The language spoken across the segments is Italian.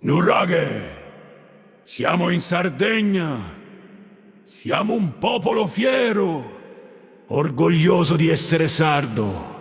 Nuraghe, siamo in Sardegna. Siamo un popolo fiero, orgoglioso di essere sardo.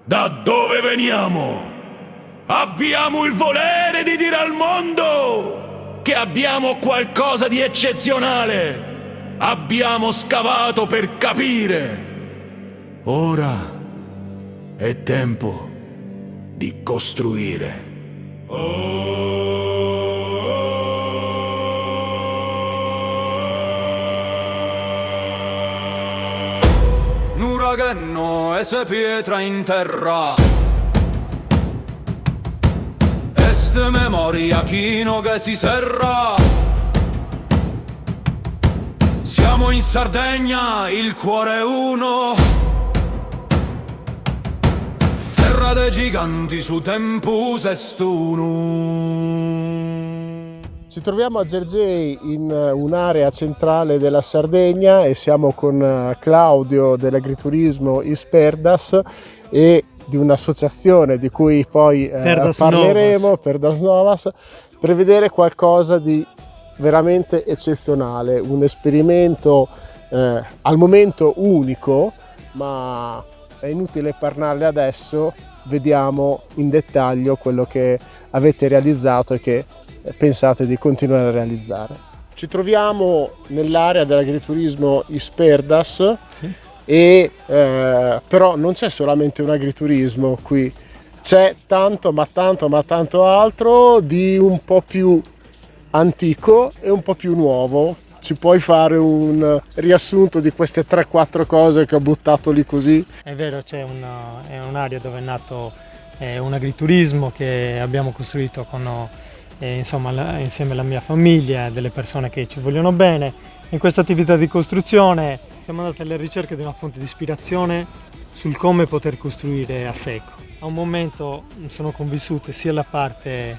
Da dove veniamo? Abbiamo il volere di dire al mondo che abbiamo qualcosa di eccezionale. Abbiamo scavato per capire. Ora è tempo di costruire. Nuraghenno ese pietra in terra. Este memoria chino che si serra. Siamo in Sardegna, il cuore è uno. Terra dei giganti su tempus est unum. Ci troviamo a Gergei in un'area centrale della Sardegna e siamo con Claudio dell'agriturismo Isperdas e di un'associazione di cui poi parleremo, Perdas Novas, per vedere qualcosa di veramente eccezionale, un esperimento al momento unico, ma è inutile parlarne adesso, vediamo in dettaglio quello che avete realizzato e che pensate di continuare a realizzare. Ci troviamo nell'area dell'agriturismo Isperdas, sì. E però non c'è solamente un agriturismo qui, c'è tanto altro di un po' più antico e un po' più nuovo. Ci puoi fare un riassunto di queste 3-4 cose che ho buttato lì così? È vero, è un'area dove è nato un agriturismo che abbiamo costruito con insieme alla mia famiglia, delle persone che ci vogliono bene. In questa attività di costruzione siamo andati alla ricerca di una fonte di ispirazione sul come poter costruire a secco. A un momento sono convissute sia la parte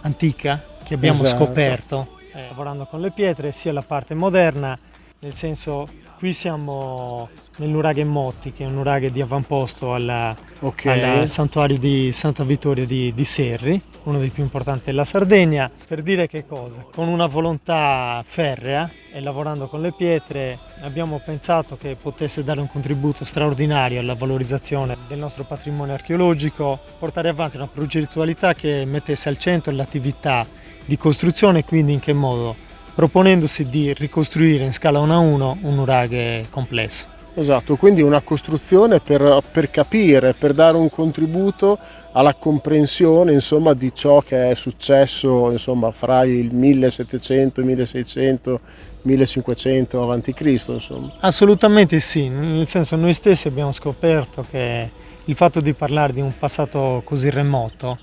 antica che abbiamo scoperto lavorando con le pietre, sia la parte moderna, nel senso qui siamo nel nuraghe Motti, che è un nuraghe di avamposto al santuario di Santa Vittoria di Serri, uno dei più importanti della Sardegna. Per dire che cosa? Con una volontà ferrea e lavorando con le pietre abbiamo pensato che potesse dare un contributo straordinario alla valorizzazione del nostro patrimonio archeologico, portare avanti una progettualità che mettesse al centro l'attività di costruzione, quindi in che modo? Proponendosi di ricostruire in scala 1:1 un nuraghe complesso. Esatto, quindi una costruzione per capire, per dare un contributo alla comprensione, insomma, di ciò che è successo, insomma, fra il 1700, 1600, 1500 avanti Cristo, insomma. Assolutamente sì, nel senso noi stessi abbiamo scoperto che il fatto di parlare di un passato così remoto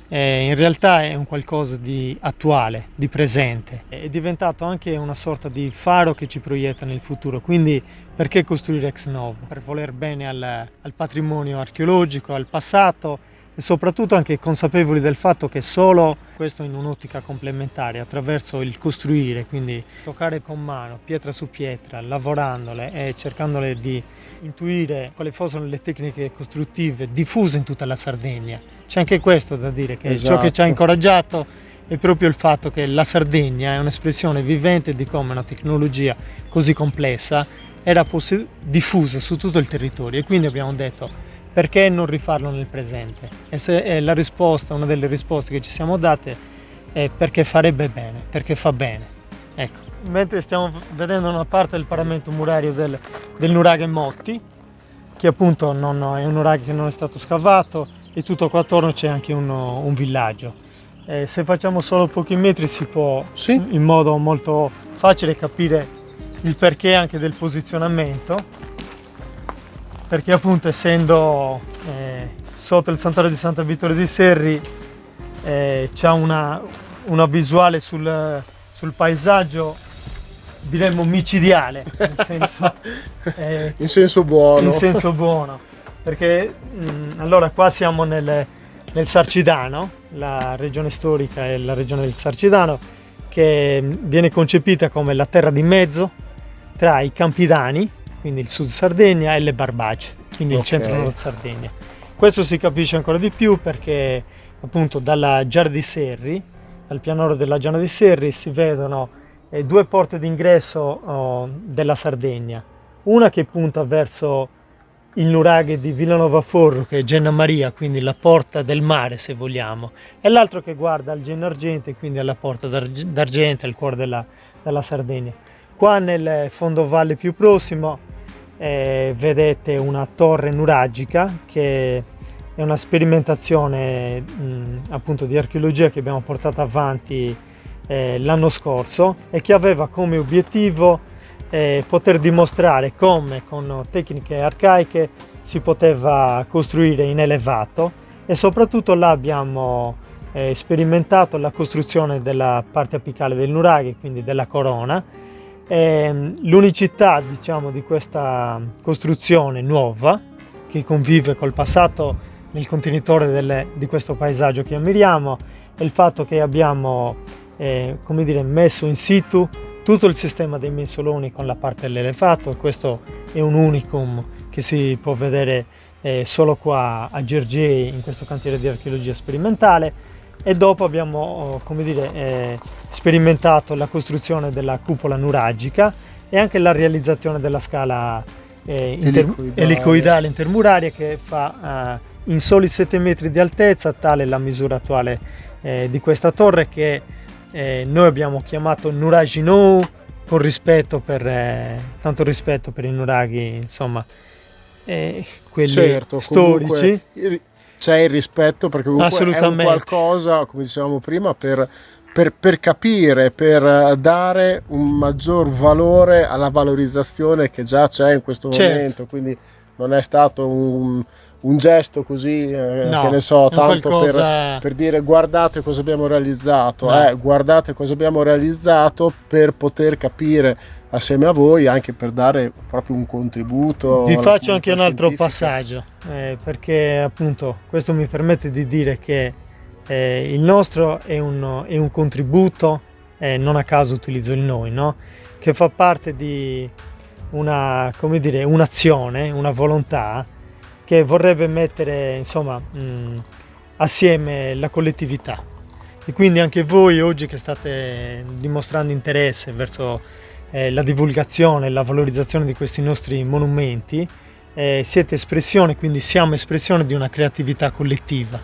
in realtà è un qualcosa di attuale, di presente. È diventato anche una sorta di faro che ci proietta nel futuro, quindi perché costruire ex novo? Per voler bene al patrimonio archeologico, al passato e soprattutto anche consapevoli del fatto che solo questo in un'ottica complementare, attraverso il costruire, quindi toccare con mano, pietra su pietra, lavorandole e cercandole di intuire quali fossero le tecniche costruttive diffuse in tutta la Sardegna. C'è anche questo da dire, che ciò che ci ha incoraggiato è proprio il fatto che la Sardegna è un'espressione vivente di come una tecnologia così complessa era diffusa su tutto il territorio, e quindi abbiamo detto perché non rifarlo nel presente? E se la risposta, una delle risposte che ci siamo date è perché farebbe bene, perché fa bene. Ecco. Mentre stiamo vedendo una parte del paramento murario del nuraghe Motti, che appunto è un nuraghe che non è stato scavato, e tutto qua attorno c'è anche un villaggio. Se facciamo solo pochi metri si può in modo molto facile capire il perché anche del posizionamento, perché appunto essendo sotto il santuario di Santa Vittoria di Serri c'è una visuale sul paesaggio, diremmo micidiale, in senso buono. In senso buono, perché allora qua siamo nel Sarcidano, la regione storica è la regione del Sarcidano, che viene concepita come la terra di mezzo tra i Campidani, quindi il sud Sardegna, e le Barbagie, quindi il centro-nord Sardegna. Questo si capisce ancora di più perché appunto dalla Giara di Serri dal pianoro della Giana di Serri si vedono due porte d'ingresso della Sardegna, una che punta verso il nuraghe di Villanova Forro, che è Genna Maria, quindi la porta del mare se vogliamo, e l'altro che guarda al Genna Argente, quindi alla porta d'Argente, al cuore della Sardegna. Qua nel fondovalle più prossimo vedete una torre nuragica che è una sperimentazione appunto di archeologia che abbiamo portato avanti l'anno scorso e che aveva come obiettivo poter dimostrare come con tecniche arcaiche si poteva costruire in elevato, e soprattutto là abbiamo sperimentato la costruzione della parte apicale del nuraghe, quindi della corona. L'unicità, diciamo, di questa costruzione nuova, che convive col passato nel contenitore di questo paesaggio che ammiriamo, è il fatto che abbiamo come dire, messo in situ tutto il sistema dei mensoloni con la parte dell'elevato, e questo è un unicum che si può vedere solo qua a Gergei, in questo cantiere di archeologia sperimentale. E dopo abbiamo come dire, sperimentato la costruzione della cupola nuragica e anche la realizzazione della scala elicoidale intermuraria, che fa in soli 7 metri di altezza, tale la misura attuale di questa torre, che noi abbiamo chiamato Nuraginou, con rispetto tanto rispetto per i nuraghi, insomma, quelli certo, storici. C'è il rispetto, perché comunque è un qualcosa, come dicevamo prima, per capire, per dare un maggior valore alla valorizzazione che già c'è in questo momento, quindi non è stato un gesto così, no, che ne so, tanto qualcosa... per dire guardate cosa abbiamo realizzato, no. Guardate cosa abbiamo realizzato, per poter capire assieme a voi, anche per dare proprio un contributo. Vi faccio anche un altro passaggio, perché appunto questo mi permette di dire che il nostro è un contributo, non a caso utilizzo il noi, no? Che fa parte di un'azione, una volontà che vorrebbe mettere, insomma, assieme la collettività. E quindi anche voi oggi che state dimostrando interesse verso la divulgazione e la valorizzazione di questi nostri monumenti, siete espressione, quindi siamo espressione di una creatività collettiva.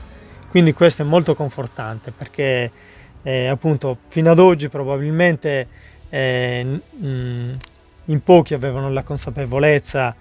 Quindi questo è molto confortante, perché appunto fino ad oggi probabilmente in pochi avevano la consapevolezza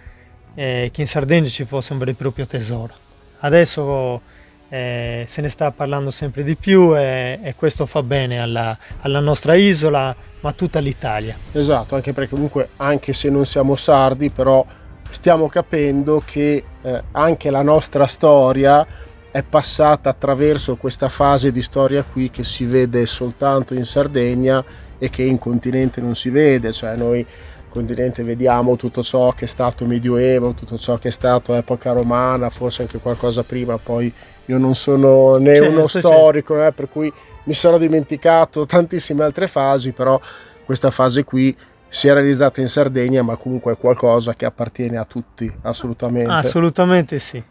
che in Sardegna ci fosse un vero e proprio tesoro. Adesso se ne sta parlando sempre di più, e questo fa bene alla nostra isola, ma a tutta l'Italia. Esatto, anche perché comunque, anche se non siamo sardi, però stiamo capendo che anche la nostra storia è passata attraverso questa fase di storia qui, che si vede soltanto in Sardegna e che in continente non si vede. Cioè noi in continente vediamo tutto ciò che è stato Medioevo, tutto ciò che è stato epoca romana, forse anche qualcosa prima, poi io non sono né uno storico, per cui mi sarò dimenticato tantissime altre fasi, però questa fase qui si è realizzata in Sardegna, ma comunque è qualcosa che appartiene a tutti, assolutamente. Assolutamente sì.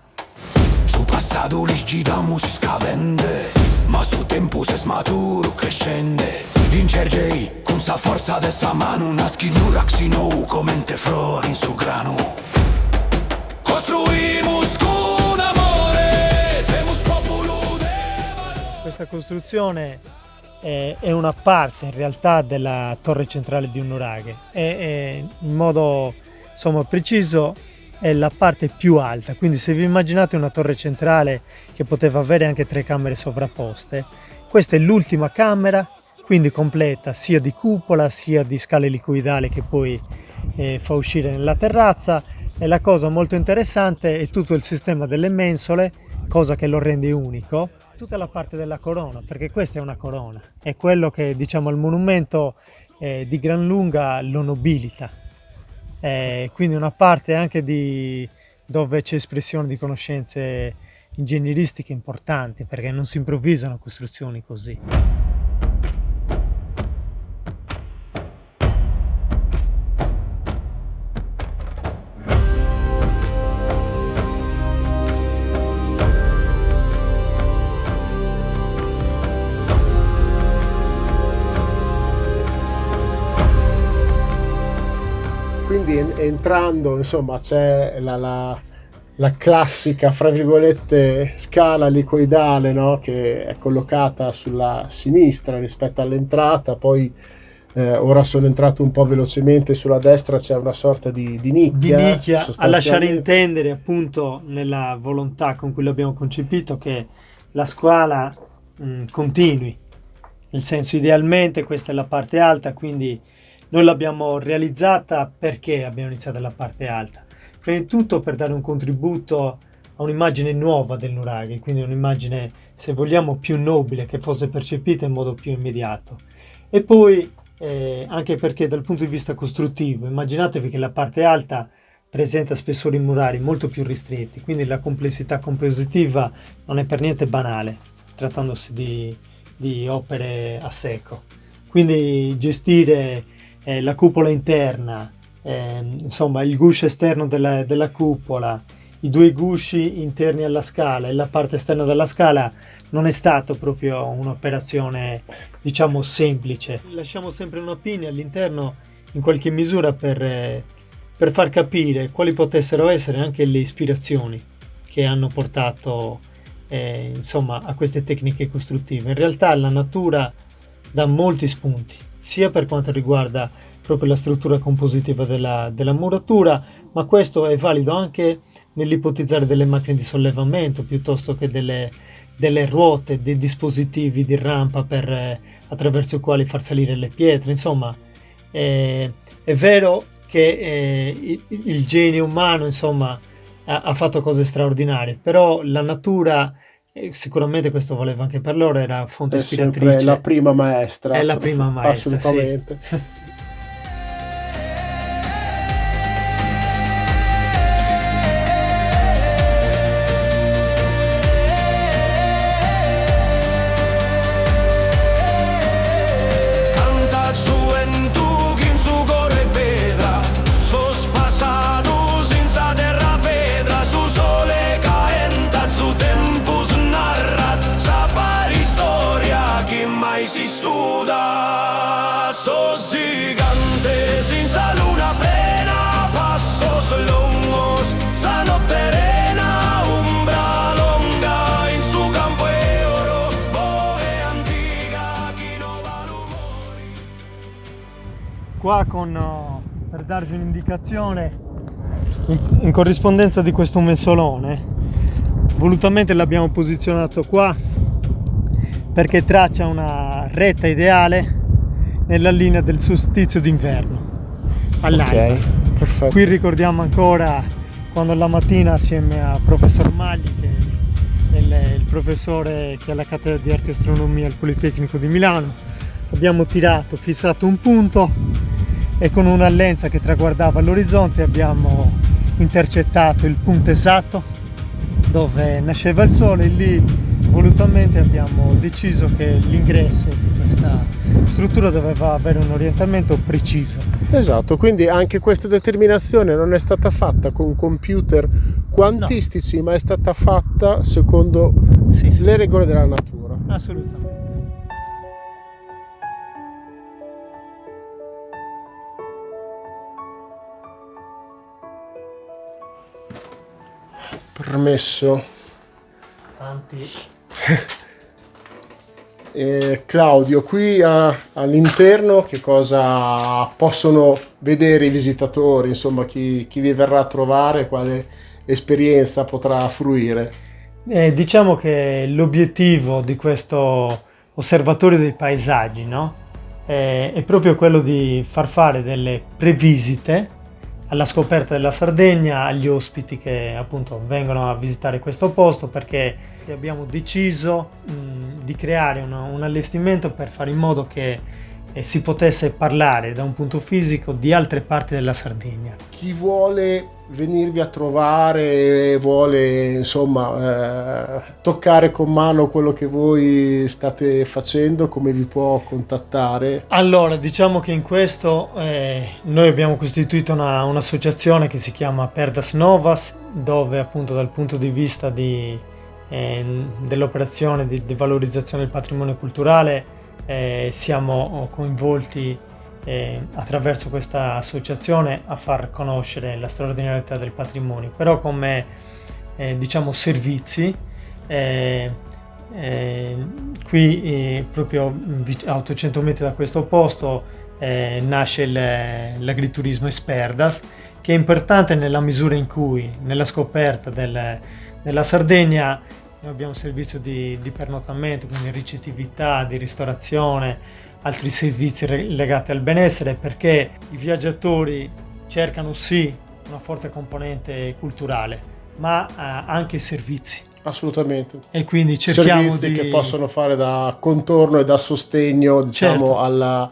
Su passato l'igidamo si scavende, ma su tempo si smaturo che scende. In Gergei, con sa forza de sa mano, naschi Nuraxinou come te flori in su grano. Costruimus con amore, semus popolo de valore. Questa costruzione è una parte in realtà della torre centrale di un nuraghe, e in modo, insomma, preciso è la parte più alta. Quindi se vi immaginate una torre centrale che poteva avere anche 3 camere sovrapposte, questa è l'ultima camera, quindi completa sia di cupola sia di scala elicoidale che poi fa uscire nella terrazza. E la cosa molto interessante è tutto il sistema delle mensole, cosa che lo rende unico, tutta la parte della corona, perché questa è una corona, è quello che, diciamo, il monumento di gran lunga lo nobilita. Quindi una parte anche dove c'è espressione di conoscenze ingegneristiche importanti, perché non si improvvisano costruzioni così. quindi entrando, insomma, c'è la classica, fra virgolette, scala elicoidale, no? Che è collocata sulla sinistra rispetto all'entrata, poi ora sono entrato un po' velocemente, sulla destra c'è una sorta di nicchia a lasciare intendere, appunto, nella volontà con cui l'abbiamo concepito, che la scala continui, nel senso, idealmente questa è la parte alta, quindi noi l'abbiamo realizzata perché abbiamo iniziato dalla parte alta, prima di tutto per dare un contributo a un'immagine nuova del nuraghe, quindi un'immagine, se vogliamo, più nobile, che fosse percepita in modo più immediato, e poi anche perché dal punto di vista costruttivo, immaginatevi che la parte alta presenta spessori murari molto più ristretti, quindi la complessità compositiva non è per niente banale, trattandosi di opere a secco. Quindi gestire la cupola interna, insomma il guscio esterno della cupola, i due gusci interni alla scala e la parte esterna della scala, non è stato proprio un'operazione, diciamo, semplice. Lasciamo sempre una pinna all'interno in qualche misura per far capire quali potessero essere anche le ispirazioni che hanno portato insomma, a queste tecniche costruttive. In realtà la natura dà molti spunti, sia per quanto riguarda proprio la struttura compositiva della muratura, ma questo è valido anche nell'ipotizzare delle macchine di sollevamento piuttosto che delle ruote, dei dispositivi di rampa attraverso i quali far salire le pietre. Insomma, è vero che il genio umano, insomma, ha fatto cose straordinarie, però la natura, sicuramente questo valeva anche per loro, era fonte ispiratrice. È la prima maestra. È la prima maestra, assolutamente. Sì. Si studa, sos gigante, senza luna plena, passos longos, sa notte serena, umbra longa, in su campo e oro, boe antica, chi non va rumori. Qua per darvi un'indicazione, in corrispondenza di questo mensolone, volutamente l'abbiamo posizionato qua, perché traccia una retta ideale nella linea del solstizio d'inverno all'alba. Ok, perfetto. Qui ricordiamo ancora quando la mattina, assieme a professor Magli, che è il professore che ha la cattedra di archiastronomia al Politecnico di Milano, abbiamo fissato un punto e con una lenza che traguardava l'orizzonte abbiamo intercettato il punto esatto dove nasceva il sole, e lì volutamente abbiamo deciso che l'ingresso di questa struttura doveva avere un orientamento preciso. Esatto, quindi anche questa determinazione non è stata fatta con computer quantistici, no, ma è stata fatta secondo le regole della natura. Assolutamente. Permesso. Tanti. Claudio, qui all'interno che cosa possono vedere i visitatori, insomma chi vi verrà a trovare, quale esperienza potrà fruire? Diciamo che l'obiettivo di questo osservatorio dei paesaggi, no? È proprio quello di far fare delle previsite alla scoperta della Sardegna agli ospiti che appunto vengono a visitare questo posto, perché abbiamo deciso di creare un allestimento per fare in modo che si potesse parlare da un punto fisico di altre parti della Sardegna. Chi vuole venirvi a trovare, vuole insomma toccare con mano quello che voi state facendo, come vi può contattare? Allora, diciamo che in questo noi abbiamo costituito un'associazione che si chiama Perdas Novas, dove appunto dal punto di vista dell'operazione di valorizzazione del patrimonio culturale siamo coinvolti attraverso questa associazione a far conoscere la straordinarietà del patrimonio, però come diciamo servizi. Qui proprio a 800 metri da questo posto nasce l'agriturismo Esperdas, che è importante nella misura in cui nella scoperta della Sardegna noi abbiamo un servizio di pernottamento, quindi ricettività, di ristorazione, altri servizi legati al benessere, perché i viaggiatori cercano sì una forte componente culturale, ma anche servizi. Assolutamente. E quindi cerchiamo servizi che possono fare da contorno e da sostegno, diciamo, certo, alla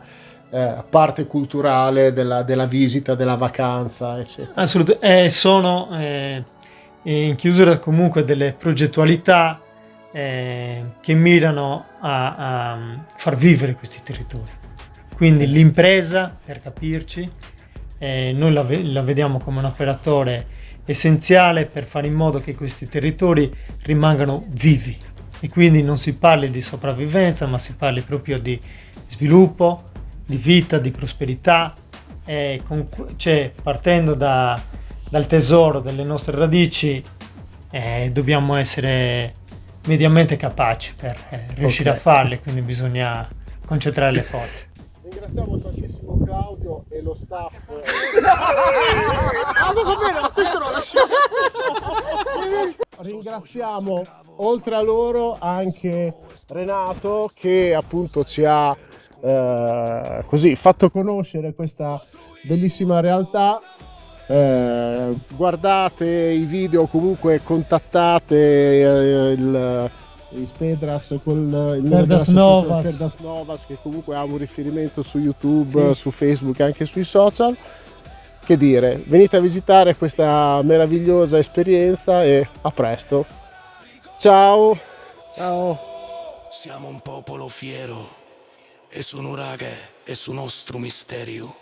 parte culturale della visita, della vacanza, eccetera. assolutamente. Sono in chiusura comunque delle progettualità che mirano a far vivere questi territori. Quindi l'impresa, per capirci, noi la vediamo come un operatore essenziale per fare in modo che questi territori rimangano vivi, e quindi non si parli di sopravvivenza, ma si parli proprio di sviluppo, di vita, di prosperità, cioè partendo dal tesoro delle nostre radici, dobbiamo essere mediamente capaci per riuscire a farle, quindi bisogna concentrare le forze. Ringraziamo tantissimo Claudio e lo staff. Ringraziamo oltre a loro anche Renato, che appunto ci ha così fatto conoscere questa bellissima realtà. Guardate i video, comunque contattate il Spedras con il Perdas Novas. Perdas Novas, che comunque ha un riferimento su YouTube, su Facebook e anche sui social. Che dire, venite a visitare questa meravigliosa esperienza e a presto. Ciao. Ciao. Siamo un popolo fiero e su Nuraghe e su nostro misterio.